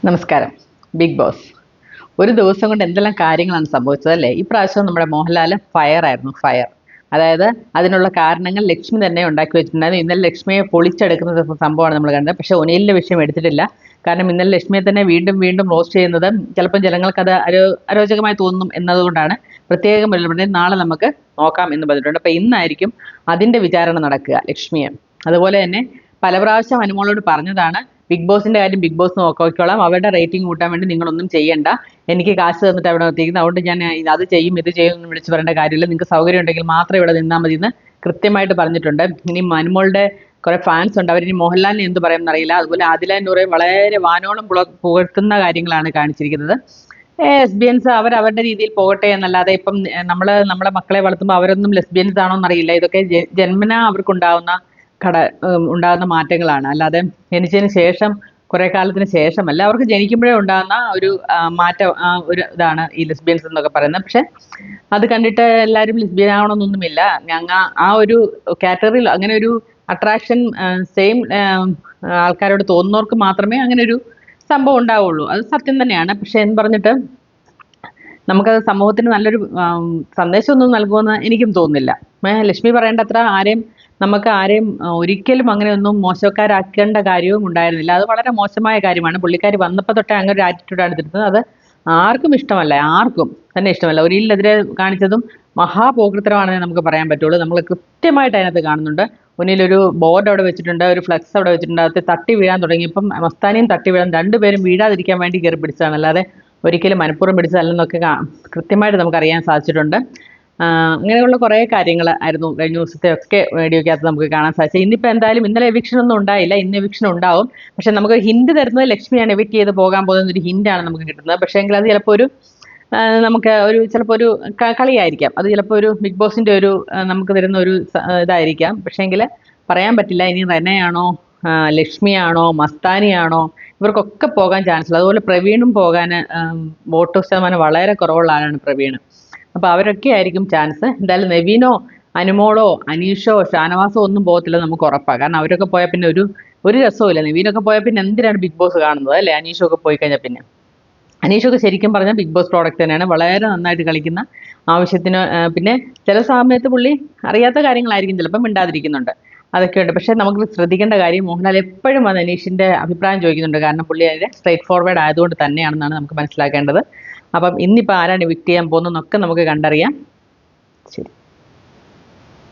നമസ്കാരം. Big boss ഒരു ദിവസം കൊണ്ട് എന്തെല്ലാം കാര്യങ്ങളാണ് സംഭവിച്ചത് അല്ലേ? ഇപ്രാവശ്യം നമ്മുടെ മോഹൻലാൽ ഫയർ ആയിരുന്നു, ഫയർ. അതായത് അതിനുള്ള കാരണങ്ങൾ ലക്ഷ്മി തന്നെ ഉണ്ടാക്കി വെച്ചിട്ടുണ്ടായിരുന്നു. ഇന്നലെ ലക്ഷ്മിയെ പൊളിച്ചെടുക്കുന്ന ഒരു സംഭവമാണ് നമ്മൾ കണ്ടത്. പക്ഷേ ഒനിയലിന്റെ വിഷയം എടുത്തിട്ടില്ല. കാരണം ഇന്നലെ ലക്ഷ്മിയെ തന്നെ വീണ്ടും വീണ്ടും റോസ്റ്റ് ചെയ്യുന്നത് ചിലപ്പോൾ ജനങ്ങൾക്ക് അത് അരോചകമായി തോന്നും എന്നതുകൊണ്ടാണ് പ്രത്യേകം പറഞ്ഞത്. നാളെ നമുക്ക് നോക്കാം എന്ന് പറഞ്ഞിട്ടുണ്ട്. അപ്പോൾ ഇന്നായിരിക്കും അതിന്റെ വിചാരണ നടക്കുക, ലക്ഷ്മിയെ. അതുപോലെ തന്നെ പല പ്രാവശ്യം അനുമോളോട് പറഞ്ഞതാണ്, ബിഗ് ബോസിന്റെ കാര്യം ബിഗ് ബോസ് നോക്കിക്കോളാം, അവരുടെ റേറ്റിംഗ് കൂട്ടാൻ വേണ്ടി നിങ്ങളൊന്നും ചെയ്യണ്ട, എനിക്ക് കാശ് തന്നിട്ട് അവിടെ എത്തിക്കുന്നത്, അതുകൊണ്ട് ഞാൻ അത് ചെയ്യും ഇത് ചെയ്യും എന്ന് വിളിച്ച് പറയേണ്ട കാര്യമില്ല, നിങ്ങൾക്ക് സൗകര്യം ഉണ്ടെങ്കിൽ മാത്രം ഇവിടെ നിന്നാൽ മതി എന്ന് കൃത്യമായിട്ട് പറഞ്ഞിട്ടുണ്ട്. ഇനി അനുമോളുടെ കുറെ ഫാൻസ് ഉണ്ട്, അവരിനി മോഹൻലാലിനെ എന്ത് പറയുമെന്ന് അറിയില്ല. അതുപോലെ ആദില നൂറയും വളരെ വാനോളം പുകഴ്ത്തുന്ന കാര്യങ്ങളാണ് കാണിച്ചിരിക്കുന്നത്. ലെസ്ബിയൻസ് അവരവരുടെ രീതിയിൽ പോകട്ടെ എന്നല്ലാതെ ഇപ്പം നമ്മളെ മക്കളെ വളർത്തുമ്പോൾ അവരൊന്നും ലെസ്ബിയൻസ് ആണോ എന്നറിയില്ല. ഇതൊക്കെ ജന്മനാ അവർക്കുണ്ടാവുന്ന ഉണ്ടാകുന്ന മാറ്റങ്ങളാണ്, അല്ലാതെ ജനിച്ചതിന് ശേഷം കുറെ കാലത്തിന് ശേഷമല്ല. അവർക്ക് ജനിക്കുമ്പോഴേ ഉണ്ടാകുന്ന ഒരു മാറ്റം, ഒരു ഇതാണ് ഈ ലെസ്ബിയൻസ് എന്നൊക്കെ പറയുന്നത്. പക്ഷെ അത് കണ്ടിട്ട് എല്ലാവരും ലെസ്ബിയൻ ആവണമെന്നൊന്നുമില്ല. ആ ഒരു കാറ്റഗറിയിൽ അങ്ങനെ ഒരു അട്രാക്ഷൻ സെയിം ആൾക്കാരോട് തോന്നുന്നവർക്ക് മാത്രമേ അങ്ങനെ ഒരു സംഭവം ഉണ്ടാവുള്ളൂ. അത് സത്യം തന്നെയാണ്. പക്ഷെ എന്ന് പറഞ്ഞിട്ട് നമുക്കത് സമൂഹത്തിന് നല്ലൊരു സന്ദേശമൊന്നും നൽകുമെന്ന് എനിക്കും തോന്നുന്നില്ല. ലക്ഷ്മി പറയേണ്ട അത്ര നമുക്ക് ആരെയും ഒരിക്കലും അങ്ങനെയൊന്നും മോശക്കാരാക്കേണ്ട കാര്യവും ഉണ്ടായിരുന്നില്ല. അത് വളരെ മോശമായ കാര്യമാണ്. പുള്ളിക്കാരി വന്നപ്പോൾ തൊട്ടേ അങ്ങനെ ഒരു ആറ്റിറ്റ്യൂഡാണ് എടുത്തത്. അത് ആർക്കും ഇഷ്ടമല്ല, ആർക്കും തന്നെ ഇഷ്ടമല്ല. ഒരിലെതിരെ കാണിച്ചതും മഹാപോകൃത്തരമാണെന്ന് നമുക്ക് പറയാൻ പറ്റുള്ളൂ. നമ്മൾ കൃത്യമായിട്ട് അതിനകത്ത് കാണുന്നുണ്ട്. മുന്നിലൊരു ബോർഡ് അവിടെ വെച്ചിട്ടുണ്ട്, ഒരു ഫ്ലെക്സ് അവിടെ വെച്ചിട്ടുണ്ട്. അത് തട്ടി വീഴാൻ തുടങ്ങിയപ്പം മസ്താനിയും തട്ടി വീഴാൻ, രണ്ടുപേരും വീഴാതിരിക്കാൻ വേണ്ടി കയറി പിടിച്ചതാണ്, അല്ലാതെ ഒരിക്കലും മനഃപൂർവ്വം പിടിച്ചതല്ലെന്നൊക്കെ കൃത്യമായിട്ട് നമുക്ക് അറിയാൻ സാധിച്ചിട്ടുണ്ട്. അങ്ങനെയുള്ള കുറേ കാര്യങ്ങൾ ആയിരുന്നു കഴിഞ്ഞ ദിവസത്തെ ഒക്കെ വീഡിയോക്കകത്ത് നമുക്ക് കാണാൻ സാധിച്ചത്. ഇന്നിപ്പോൾ എന്തായാലും ഇന്നലെ എവിക്ഷൻ ഒന്നും ഉണ്ടായില്ല, ഇന്ന് എവിക്ഷൻ ഉണ്ടാവും. പക്ഷെ നമുക്ക് ഹിന്റ് തരുന്നത് ലക്ഷ്മിയാണ് എവിക്റ്റ് ചെയ്ത് പോകാൻ പോകുന്ന ഒരു ഹിന്റാണ് നമുക്ക് കിട്ടുന്നത്. പക്ഷേ എങ്കിൽ അത് ചിലപ്പോൾ നമുക്ക് ചിലപ്പോൾ ഒരു കളിയായിരിക്കാം. അത് ചിലപ്പോൾ ഒരു ബിഗ് ബോസിന്റെ ഒരു നമുക്ക് തരുന്ന ഒരു ഇതായിരിക്കാം. പക്ഷേ എങ്കിൽ പറയാൻ പറ്റില്ല. ഇനി റെനയാണോ, ലക്ഷ്മിയാണോ, മസ്താനിയാണോ, ഇവർക്കൊക്കെ പോകാൻ ചാൻസ് ഉള്ളത്. അതുപോലെ പ്രവീണും പോകാൻ വോട്ട് ശതമാനം വളരെ കുറവുള്ള ആളാണ് പ്രവീൺ. അപ്പോൾ അവരൊക്കെ ആയിരിക്കും ചാൻസ്. എന്തായാലും നെവീനോ, അനുമോളോ, അനീഷോ, ഷാനവാസോ ഒന്നും പോകത്തില്ല നമുക്ക് ഉറപ്പാണ്. കാരണം അവരൊക്കെ പോയാൽ പിന്നെ ഒരു രസവും ഇല്ല. നെവീനൊക്കെ പോയാൽ പിന്നെ എന്തിനാണ് ബിഗ് ബോസ് കാണുന്നത് അല്ലേ? അനീഷൊക്കെ പോയി കഴിഞ്ഞാൽ പിന്നെ അനീഷൊക്കെ ശരിക്കും പറഞ്ഞാൽ ബിഗ് ബോസ് പ്രോഡക്റ്റ് തന്നെയാണ്. വളരെ നന്നായിട്ട് കളിക്കുന്ന, ആവശ്യത്തിന്. പിന്നെ ചില സമയത്ത് പുള്ളി അറിയാത്ത കാര്യങ്ങളായിരിക്കും ചിലപ്പം മിണ്ടാതിരിക്കുന്നുണ്ട്, അതൊക്കെ ഉണ്ട്. പക്ഷേ നമുക്ക് ശ്രദ്ധിക്കേണ്ട കാര്യം, മോഹൻലാൽ എപ്പോഴും വന്ന് അനീഷിന്റെ അഭിപ്രായം ചോദിക്കുന്നുണ്ട്. കാരണം പുള്ളി അതിന്റെ സ്ട്രേറ്റ് ഫോർവേഡ് ആയതുകൊണ്ട് തന്നെയാണെന്നാണ് നമുക്ക് മനസ്സിലാക്കേണ്ടത്. അപ്പം ഇന്നിപ്പോൾ ആരാണ് വിക്ട് ചെയ്യാൻ പോകുന്നതെന്നൊക്കെ നമുക്ക് കണ്ടറിയാം. ശരി.